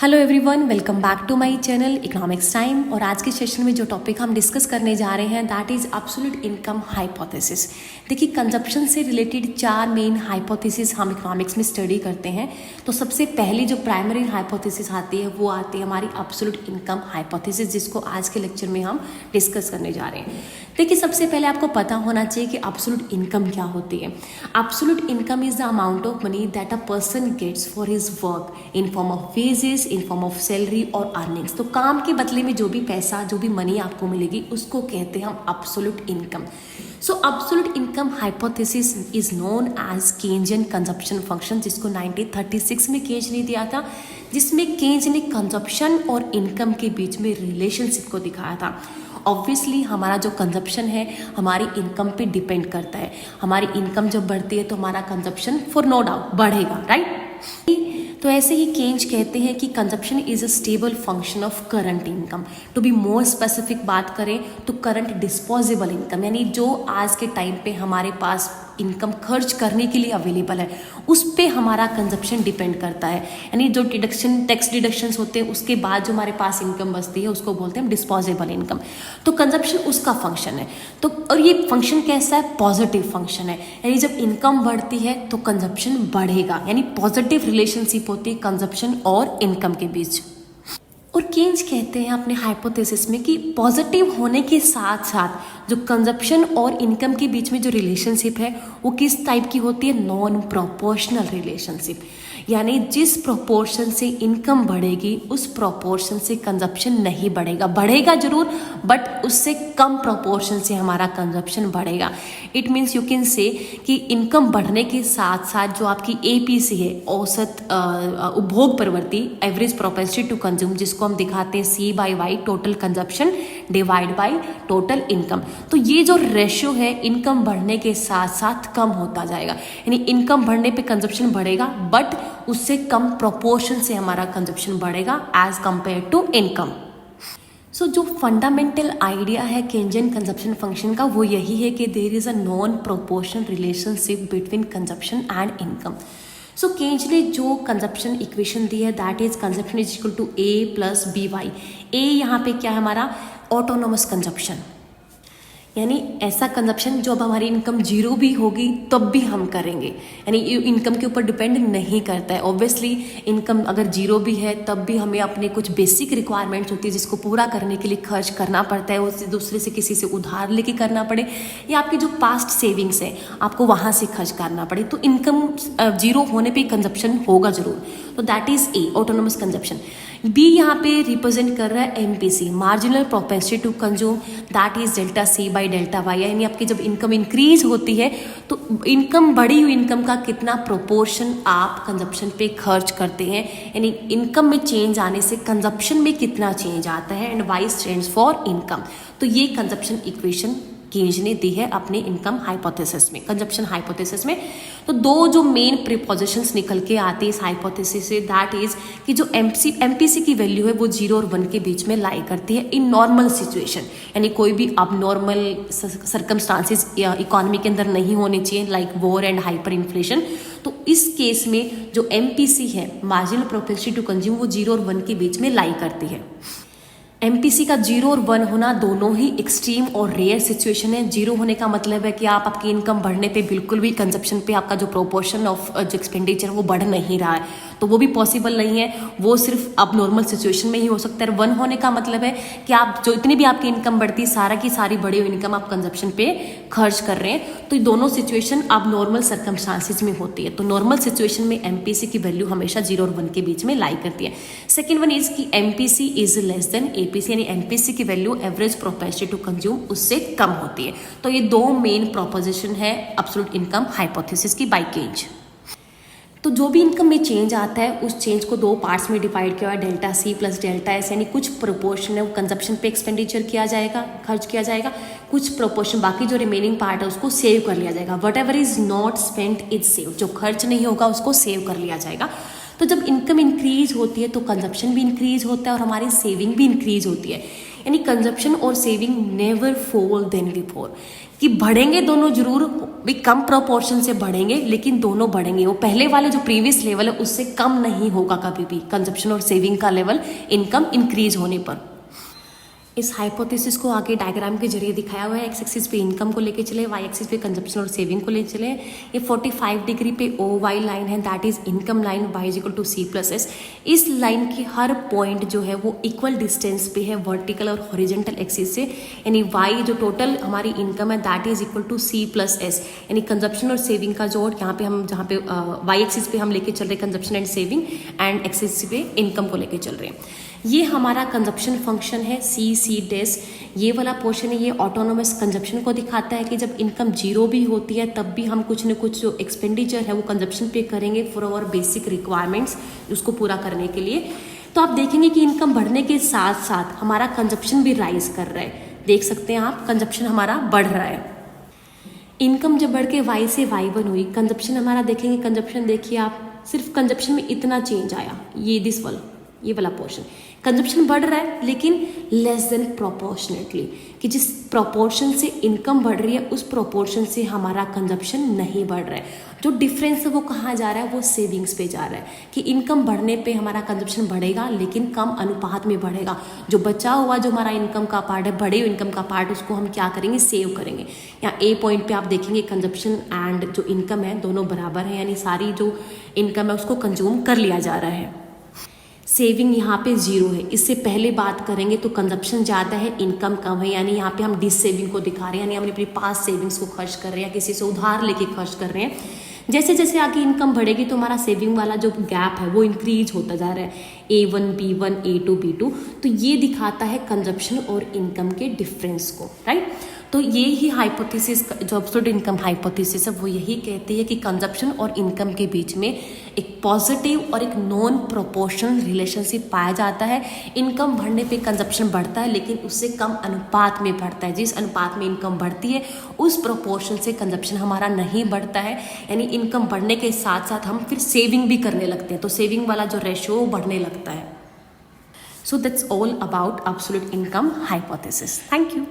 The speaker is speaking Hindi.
Hello everyone, welcome back to my channel economics time. और आज के सेशन में जो टॉपिक हम डिस्कस करने जा रहे हैं that is absolute income hypothesis. देखिए, कंजप्शन से रिलेटेड 4 मेन हाइपोथेसिस हम इकोनॉमिक्स में स्टडी करते हैं। तो सबसे पहली जो प्राइमरी हाइपोथेसिस आती है वो आती है हमारी एब्सोल्यूट इनकम हाइपोथेसिस, जिसको आज के लेक्चर में हम डिस्कस करने जा रहे हैं। देखिए, सबसे पहले आपको पता होना चाहिए कि एब्सोल्यूट इनकम क्या होती है। Absolute income is the amount of money that a person gets for his work in form of wages, in form of salary और अर्निंग्स। तो काम के बदले में जो भी पैसा, जो भी मनी आपको मिलेगी उसको कहते हैं हम absolute income. So absolute income hypothesis is known as Keynesian consumption function, जिसको 1936 में केज ने दिया था, जिसमें केज ने कंजप्शन और इनकम के बीच में रिलेशनशिप को दिखाया था। ऑब्वियसली हमारा जो कंजप्शन है हमारी इनकम पे डिपेंड करता है। हमारी इनकम जब बढ़ती है तो हमारा कंजप्शन फॉर नो डाउट बढ़ेगा, राइट। तो ऐसे ही केंज कहते हैं कि consumption is a stable function of current income. To be more specific बात करें तो करंट डिस्पोजेबल इनकम, यानी जो आज के टाइम पे हमारे पास इनकम खर्च करने के लिए अवेलेबल है उस पे हमारा कंजप्शन डिपेंड करता है। यानी जो डिडक्शन, टैक्स डिडक्शंस होते हैं उसके बाद जो हमारे पास इनकम बचती है उसको बोलते हैं डिस्पोजेबल इनकम। तो कंजप्शन उसका फंक्शन है। तो और ये फंक्शन कैसा है? पॉजिटिव फंक्शन है। यानी जब इनकम बढ़ती है तो कंजप्शन बढ़ेगा, यानी पॉजिटिव रिलेशनशिप होती है कंजप्शन और इनकम के बीच। और केंज कहते हैं अपने हाइपोथेसिस में कि पॉजिटिव होने के साथ साथ जो कंजप्शन और इनकम के बीच में जो रिलेशनशिप है वो किस टाइप की होती है? Non proportional relationship. यानी जिस प्रोपोर्शन से इनकम बढ़ेगी उस प्रोपोर्शन से कंजप्शन नहीं बढ़ेगा। बढ़ेगा जरूर बट उससे कम प्रोपोर्शन से हमारा कंजप्शन बढ़ेगा। It means you can say कि इनकम बढ़ने के साथ साथ जो आपकी एपीसी है, औसत उपभोग प्रवृत्ति, एवरेज प्रोपेंसिटी टू कंज्यूम, जिसको हम दिखाते हैं C/Y, total consumption divide by total income. तो ये जो रेशियो है इनकम बढ़ने के साथ साथ कम होता जाएगा। यानी इनकम बढ़ने पे कंजप्शन बढ़ेगा बट उससे कम प्रोपोर्शन से हमारा कंजप्शन बढ़ेगा as compare to income. So जो फंडामेंटल आइडिया है केंजियन कंजप्शन फंक्शन का वो यही है कि there is a non proportional relationship between consumption and income. So Keynes ने जो कंजप्शन इक्वेशन दी है that is consumption is equal to A + BY। A यहाँ पे क्या है? हमारा ऑटोनोमस कंजप्शन, यानी ऐसा कंजप्शन जो अब हमारी इनकम जीरो भी होगी तब भी हम करेंगे, यानी इनकम के ऊपर डिपेंड नहीं करता है। ऑब्वियसली इनकम अगर जीरो भी है तब भी हमें अपने कुछ बेसिक रिक्वायरमेंट्स होती है जिसको पूरा करने के लिए खर्च करना पड़ता है, उससे दूसरे से किसी से उधार लेके करना पड़े या आपकी जो पास्ट सेविंग्स है आपको वहाँ से खर्च करना पड़े, तो इनकम जीरो होने पर कंजप्शन होगा जरूर। तो that is a, autonomous consumption. B यहाँ पे रिप्रेजेंट कर रहा है MPC, marginal propensity to consume, that is ΔC/ΔY। यानी आपकी जब इनकम इंक्रीज होती है तो इनकम, बढ़ी हुई इनकम का कितना प्रोपोर्शन आप कंजप्शन पे खर्च करते हैं, यानी इनकम में चेंज आने से कंजप्शन में कितना चेंज आता है, and Y stands for income. तो ये कंजप्शन इक्वेशन केंज ने दी है अपने इनकम हाइपोथेसिस में, कंजप्शन हाइपोथेसिस में। तो दो जो मेन प्रीपोजिशंस निकल के आती है इस हाइपोथेसिस से, दैट इज कि जो MPC की वैल्यू है वो 0 और 1 के बीच में लाई करती है इन नॉर्मल सिचुएशन, यानी कोई भी अब नॉर्मल सर्कमस्टांसिस या इकोनॉमी के अंदर नहीं होने चाहिए, like war and hyper inflation. तो इस केस में जो MPC है, मार्जिनल प्रोपेंसिटी टू कंज्यूम, वो 0 और 1 के बीच में लाई करती है। MPC का 0 और 1 होना दोनों ही एक्सट्रीम और रेयर सिचुएशन है। 0 होने का मतलब है कि आप आपकी इनकम बढ़ने पे बिल्कुल भी कंजप्शन पे आपका जो प्रोपोर्शन ऑफ जो एक्सपेंडिचर वो बढ़ नहीं रहा है, तो वो भी पॉसिबल नहीं है, वो सिर्फ अब नॉर्मल सिचुएशन में ही हो सकता है। 1 होने का मतलब है कि आप जो इतनी भी आपकी इनकम बढ़ती है सारा की सारी बढ़ी हुई इनकम आप कंजप्शन पे खर्च कर रहे हैं। तो ये दोनों सिचुएशन अब नॉर्मल सर्कमस्टांसिस में होती है। तो नॉर्मल सिचुएशन में MPC की वैल्यू हमेशा 0 और 1 के बीच में लाई करती है। सेकेंड वन इज कि MPC is less than APC, यानी MPC की value average propensity to consume उससे कम होती है। तो ये दो मेन प्रोपोजिशन है एब्सोल्यूट इनकम हाइपोथेसिस की बाय केंज। तो जो भी इनकम में चेंज आता है उस चेंज को 2 पार्ट्स में डिवाइड किया हुआ है, ΔC + ΔS, यानी कुछ प्रोपोर्शन है वो कंजप्शन पे एक्सपेंडिचर किया जाएगा, खर्च किया जाएगा, कुछ प्रोपोर्शन बाकी जो रिमेनिंग पार्ट है उसको सेव कर लिया जाएगा। What ever is not spent is save, जो खर्च नहीं होगा उसको सेव कर लिया जाएगा। तो जब इनकम इंक्रीज होती है तो कंजप्शन भी इंक्रीज होता है और हमारी सेविंग भी इंक्रीज होती है, यानी कंजप्शन और saving never fall than before, कि बढ़ेंगे दोनों जरूर, भी कम प्रोपोर्शन से बढ़ेंगे, लेकिन दोनों बढ़ेंगे। वो पहले वाले जो प्रीवियस लेवल है उससे कम नहीं होगा कभी भी कंजप्शन और सेविंग का लेवल इनकम इंक्रीज होने पर। इस हाइपोथेसिस को आगे डायग्राम के जरिए दिखाया हुआ है। एक्स एक्सिस पे इनकम को लेके चले, वाई एक्सिस पे कंजप्शन और सेविंग को ले चले। ये 45 डिग्री पे ओ वाई लाइन है, that is income line, Y is equal to C plus S. इस लाइन की हर पॉइंट जो है वो इक्वल डिस्टेंस पे है वर्टिकल और हॉरिजेंटल एक्सिस से, यानी वाई जो टोटल हमारी इनकम है that is equal to C plus S, यानी कंजप्शन और सेविंग का जोड़ यहाँ पे हम जहाँ पे वाई एक्सिस पे हम लेके चल रहे हैं consumption and saving, and axis पे इनकम को लेके चल रहे हैं। ये हमारा कंजप्शन फंक्शन है सी डैश। ये वाला पोर्शन है, ये ऑटोनोमस कंजप्शन को दिखाता है कि जब इनकम जीरो भी होती है तब भी हम कुछ न कुछ जो एक्सपेंडिचर है वो कंजप्शन पे करेंगे फॉर आवर बेसिक रिक्वायरमेंट्स, उसको पूरा करने के लिए। तो आप देखेंगे कि इनकम बढ़ने के साथ साथ हमारा कंजप्शन भी राइज कर रहा है। देख सकते हैं आप, कंजप्शन हमारा बढ़ रहा है। इनकम जब बढ़ के वाई से वाई1 हुई, कंजप्शन हमारा देखेंगे, कंजप्शन देखिए आप, सिर्फ कंजप्शन में इतना चेंज आया, ये वाला पोर्शन। कंजप्शन बढ़ रहा है लेकिन लेस देन प्रोपोर्शनेटली, कि जिस प्रोपोर्शन से इनकम बढ़ रही है उस प्रोपोर्शन से हमारा कंजप्शन नहीं बढ़ रहा है। जो डिफरेंस है वो कहाँ जा रहा है, वो सेविंग्स पे जा रहा है, कि इनकम बढ़ने पे हमारा कंजप्शन बढ़ेगा लेकिन कम अनुपात में बढ़ेगा। जो बचा हुआ जो हमारा इनकम का पार्ट है, बढ़े हुए इनकम का पार्ट, उसको हम क्या करेंगे, सेव करेंगे। यहाँ ए पॉइंट पे आप देखेंगे कंजप्शन एंड जो इनकम है दोनों बराबर है, यानी सारी जो इनकम है उसको कंज्यूम कर लिया जा रहा है। सेविंग यहाँ पे जीरो है। इससे पहले बात करेंगे तो कंजप्शन ज़्यादा है, इनकम कम है, यानी यहाँ पे हम डिस सेविंग को दिखा रहे हैं, यानी हम अपनी पास सेविंग्स को खर्च कर रहे हैं या किसी से उधार लेके खर्च कर रहे हैं। जैसे जैसे आगे इनकम बढ़ेगी तो हमारा सेविंग वाला जो गैप है वो इंक्रीज होता जा रहा है, A1 B1 A2 B2। तो ये दिखाता है कंजप्शन और इनकम के डिफरेंस को, राइट। तो ये ही हाइपोथेसिस जो एब्सोल्यूट इनकम हाइपोथेसिस है वो यही कहती है कि कंजप्शन और इनकम के बीच में एक पॉजिटिव और एक नॉन प्रोपोर्शनल रिलेशनशिप पाया जाता है। इनकम बढ़ने पे कंजप्शन बढ़ता है लेकिन उससे कम अनुपात में बढ़ता है। जिस अनुपात में इनकम बढ़ती है उस प्रोपोर्शन से कंजप्शन हमारा नहीं बढ़ता है, यानी इनकम बढ़ने के साथ साथ हम फिर सेविंग भी करने लगते हैं, तो सेविंग वाला जो रेशियो बढ़ने लगता है। So that's all about absolute income hypothesis. Thank you.